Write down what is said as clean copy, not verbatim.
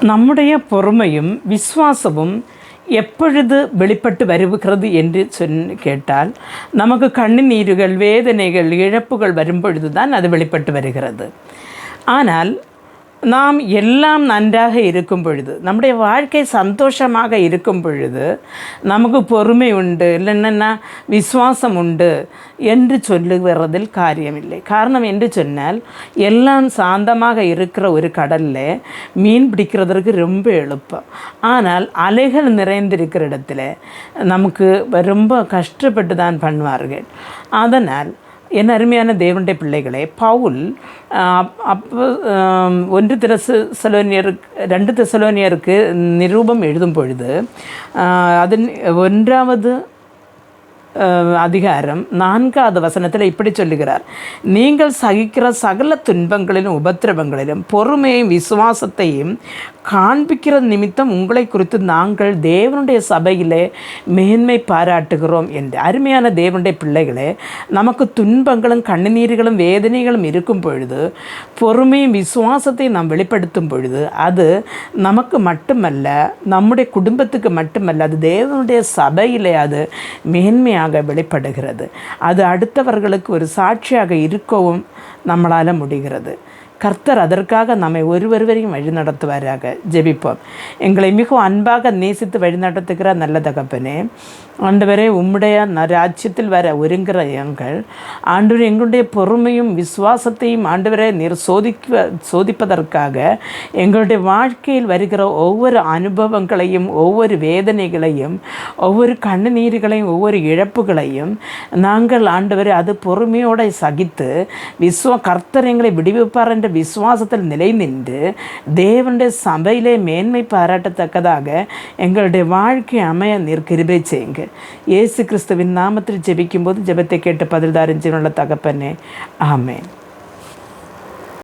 நம்முடைய பொறுமையும் விசுவாசமும் எப்பொழுது வெளிப்பட்டு வருகிறது என்று கேட்டால், நமக்கு கண்ணீர்கள், வேதனைகள், இழப்புகள் வரும்பொழுது தான் அது வெளிப்பட்டு வருகிறது. ஆனால் நாம் எல்லாம் நன்றாக இருக்கும் பொழுது, நம்முடைய வாழ்க்கை சந்தோஷமாக இருக்கும் பொழுது நமக்கு பொறுமை உண்டு, இல்லைன்னா விசுவாசம் உண்டு என்று சொல்லுகிறதில் காரியமில்லை. காரணம் என்று சொன்னால், எல்லாம் சாந்தமாக இருக்கிற ஒரு கடலில் மீன் பிடிக்கிறதுக்கு ரொம்ப எளுப்பம். ஆனால் அலைகள் நிறைந்திருக்கிற இடத்துல நமக்கு ரொம்ப கஷ்டப்பட்டு தான் பண்ணுவார்கள். அதனால் என் அருமையான தேவனுடைய பிள்ளைகளே, பவுல் அப்போ 2 தெசலோனியருக்கு நிருபம் எழுதும் பொழுது அதன் 1வது அதிகாரம் 4வது வசனத்தில் இப்படி சொல்லுகிறார்: நீங்கள் சகிக்கிற சகல துன்பங்களிலும் உபத்திரவங்களிலும் பொறுமையும் விசுவாசத்தையும் காண்பிக்கிற நிமித்தம் உங்களை குறித்து நாங்கள் தேவனுடைய சபையிலே மேன்மை பாராட்டுகிறோம் என்று. அருமையான தேவனுடைய பிள்ளைகளே, நமக்கு துன்பங்களும் கண்ணீர்களும் வேதனைகளும் இருக்கும் பொழுது பொறுமையும் விசுவாசத்தையும் நாம் வெளிப்படுத்தும் பொழுது அது நமக்கு மட்டுமல்ல, நம்முடைய குடும்பத்துக்கு மட்டுமல்ல, அது தேவனுடைய சபையிலே அது மேன்மையாக வெளிப்படுகிறது. அது அடுத்தவர்களுக்கு ஒரு சாட்சியாக இருக்கவும் நம்மளால் முடிகிறது. கர்த்தர் அதற்காக நம்மை ஒருவரையும் வழிநடத்துவாராக. ஜெபிப்போம். எங்களை மிகவும் அன்பாக நேசித்து வழிநடத்துகிற நல்ல தகப்பனே, ஆண்டவரே, உம்முடைய ராஜ்யத்தில் வர ஒருங்கிற எங்கள் ஆண்டவரே, எங்களுடைய பொறுமையும் விசுவாசத்தையும் ஆண்டவரே நீர் சோதிப்பதற்காக எங்களுடைய வாழ்க்கையில் வருகிற ஒவ்வொரு அனுபவங்களையும், ஒவ்வொரு வேதனைகளையும், ஒவ்வொரு கண்ணீர்களையும், ஒவ்வொரு இழப்புகளையும் நாங்கள் ஆண்டவரே அது பொறுமையோடு சகித்து கர்த்தர் எங்களை விடுவிப்பார் என்ற விசுவாசத்தில் நிலை நின்று தேவனுடைய சபையிலே மேன்மை பாராட்டத்தக்கதாக எங்களுடைய வாழ்க்கை அமைய நீர் கிருபை செய்யுங்க. இயேசு கிறிஸ்துவின் நாமத்தில் ஜெபிக்கும்போது ஜெபத்தை கேட்டு பதில்தாரின் ஜீவனுள்ள தகப்பனே, ஆமென்.